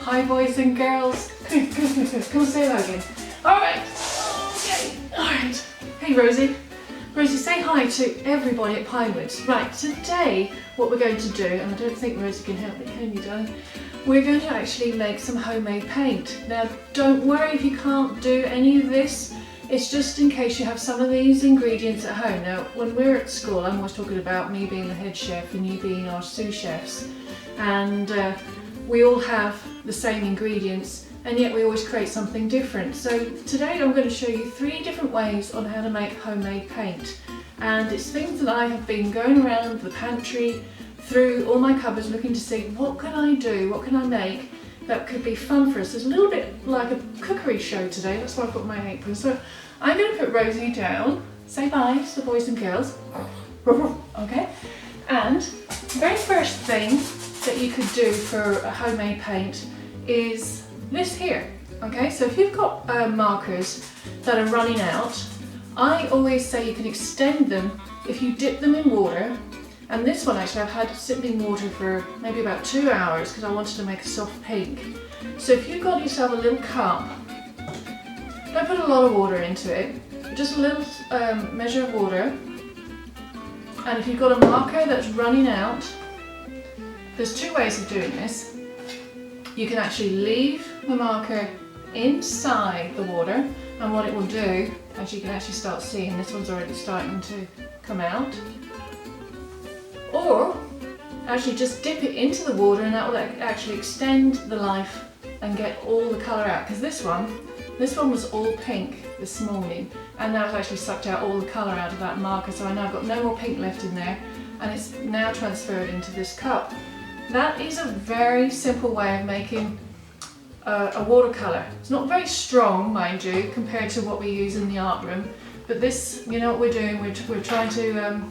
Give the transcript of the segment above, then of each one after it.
Hi boys and girls. Come on, say that again. Alright. Okay. Alright. Hey Rosie. Rosie, say hi to everybody at Pinewoods. Right, today what we're going to do, and I don't think Rosie can help me, can you darling? We're going to actually make some homemade paint. Now don't worry if you can't do any of this. It's just in case you have some of these ingredients at home. Now when we're at school, I'm always talking about me being the head chef and you being our sous chefs. And we all have the same ingredients and yet we always create something different. So today I'm going to show you 3 different ways on how to make homemade paint. And it's things that I have been going around the pantry, through all my cupboards looking to see what can I do, what can I make that could be fun for us. It's a little bit like a cookery show today, that's why I've got my apron. So I'm going to put Rosie down, say bye to the boys and girls. Okay, and the very first thing that you could do for a homemade paint is this here. Okay, so if you've got markers that are running out, I always say you can extend them if you dip them in water. And this one actually I've had sitting in water for maybe about 2 hours because I wanted to make a soft pink. So if you've got yourself a little cup, don't put a lot of water into it, just a little measure of water. And if you've got a marker that's running out, there's 2 ways of doing this. You can actually leave the marker inside the water, and what it will do, as you can actually start seeing, this one's already starting to come out. Or actually just dip it into the water and that will actually extend the life and get all the colour out. Because this one was all pink this morning and now it's actually sucked out all the colour out of that marker, so I now got no more pink left in there and it's now transferred into this cup. That is a very simple way of making a watercolour. It's not very strong, mind you, compared to what we use in the art room, but this, you know what we're doing, we're trying to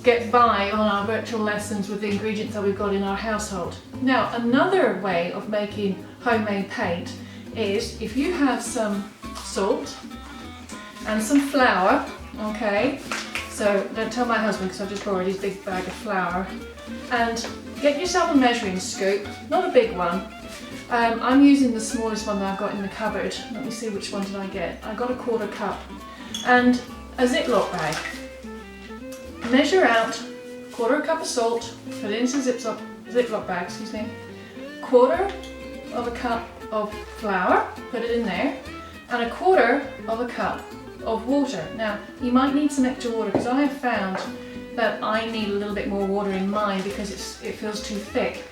get by on our virtual lessons with the ingredients that we've got in our household. Now another way of making homemade paint is if you have some salt and some flour, okay, so don't tell my husband because I've just borrowed his big bag of flour, and get yourself a measuring scoop, not a big one. I'm using the smallest one that I've got in the cupboard. Let me see which one did I get. I got a 1/4 cup and a Ziploc bag. Measure out 1/4 cup of salt, put it into a Ziploc bag, excuse me, 1/4 of a cup of flour, put it in there, and a 1/4 of a cup of water. Now you might need some extra water because I have found that I need a little bit more water in mine because it feels too thick.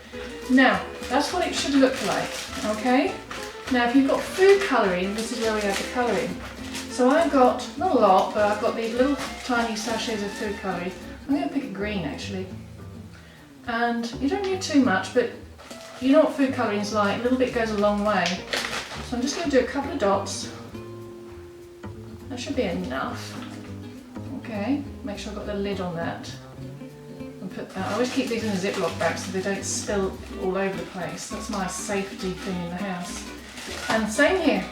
Now that's what it should look like, okay? Now if you've got food colouring, this is where we add the colouring. So I've got, not a lot, but I've got these little tiny sachets of food colouring. I'm going to pick a green actually. And you don't need too much, but you know what food colouring is like, a little bit goes a long way. So I'm just going to do a couple of dots. That should be enough. Okay, make sure I've got the lid on that. And put that. I always keep these in a Ziploc bag so they don't spill all over the place. That's my safety thing in the house. And same here,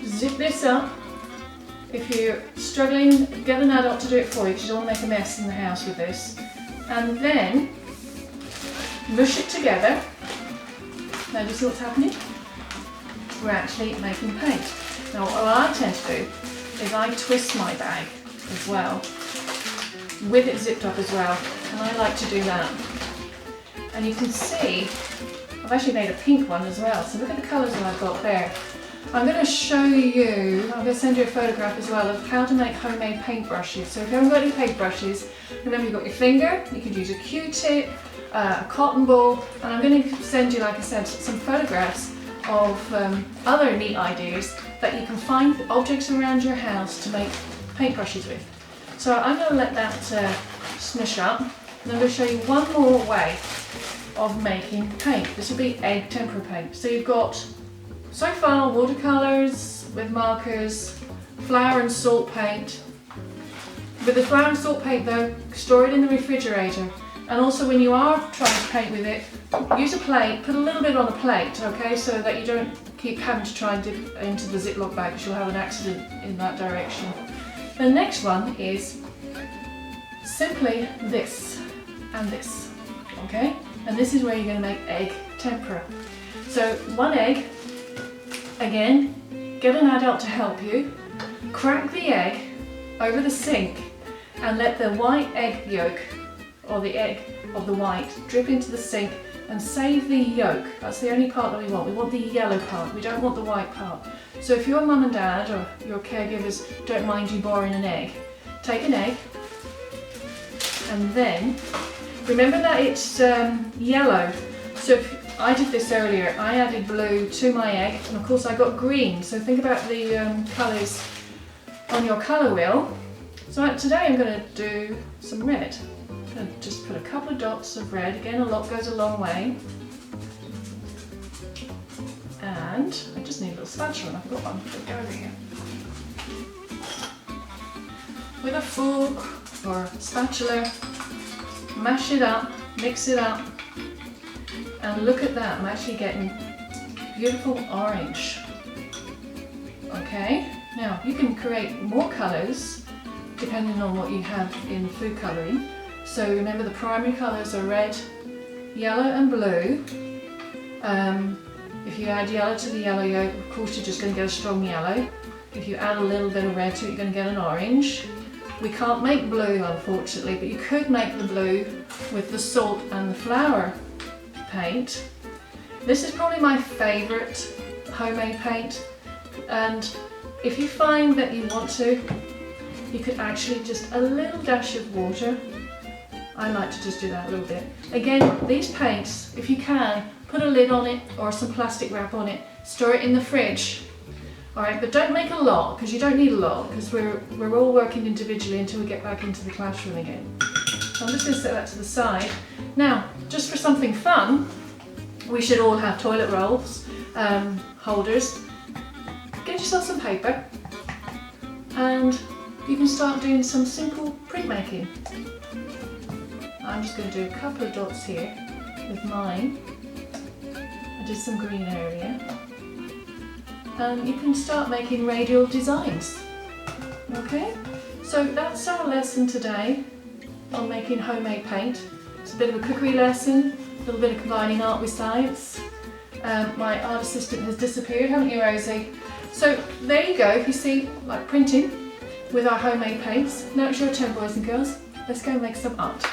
zip this up. If you're struggling, get an adult to do it for you because you don't want to make a mess in the house with this. And then mush it together. Now do you see what's happening? We're actually making paint. Now what I tend to do is I twist my bag as well, with it zipped up as well, and I like to do that. And you can see I've actually made a pink one as well, so look at the colours that I've got there. I'm going to show you, I'm going to send you a photograph as well of how to make homemade paintbrushes. So if you haven't got any paintbrushes, remember you've got your finger, you could use a Q-tip, a cotton ball, and I'm going to send you, like I said, some photographs of other neat ideas that you can find objects around your house to make paintbrushes with. So I'm going to let that smush up, and I'm going to show you one more way of making paint. This will be egg tempera paint. So you've got, so far, watercolours with markers, flour and salt paint. With the flour and salt paint though, store it in the refrigerator. And also when you are trying to paint with it, use a plate, put a little bit on a plate, okay, so that you don't keep having to try and dip into the Ziploc bag because you'll have an accident in that direction. The next one is simply this and this, okay? And this is where you're going to make egg tempera. So 1 egg, again, get an adult to help you, crack the egg over the sink and let the white egg yolk, or the egg of the white, drip into the sink and save the yolk. That's the only part that we want. We want the yellow part, we don't want the white part. So if your mum and dad or your caregivers don't mind you borrowing an egg, take an egg and then remember that it's yellow. So if I did this earlier, I added blue to my egg and of course I got green. So think about the colours on your colour wheel. So today I'm going to do some red. I'm going to just put a couple of dots of red. Again, a lot goes a long way. And I just need a little spatula, and I've got one. Go over here. With a fork or spatula, mash it up, mix it up, and look at that, I'm actually getting beautiful orange. Okay, now you can create more colours depending on what you have in food colouring. So remember the primary colours are red, yellow and blue. If you add yellow to the yellow yolk, of course you're just going to get a strong yellow. If you add a little bit of red to it, you're going to get an orange. We can't make blue unfortunately, but you could make the blue with the salt and the flour paint. This is probably my favourite homemade paint, and if you find that you want to, you could actually just a little dash of water. I like to just do that a little bit. Again, these paints, if you can, put a lid on it or some plastic wrap on it, store it in the fridge. Alright, but don't make a lot, because you don't need a lot, because we're all working individually until we get back into the classroom again. So I'm just going to set that to the side. Now, just for something fun, we should all have toilet rolls, holders. Get yourself some paper and you can start doing some simple printmaking. I'm just going to do a couple of dots here with mine. I did some green earlier. And you can start making radial designs. Okay, so that's our lesson today on making homemade paint. It's a bit of a cookery lesson, a little bit of combining art with science. My art assistant has disappeared, haven't you, Rosie? So there you go, you see, like printing with our homemade paints. Now it's your turn, boys and girls. Let's go and make some art.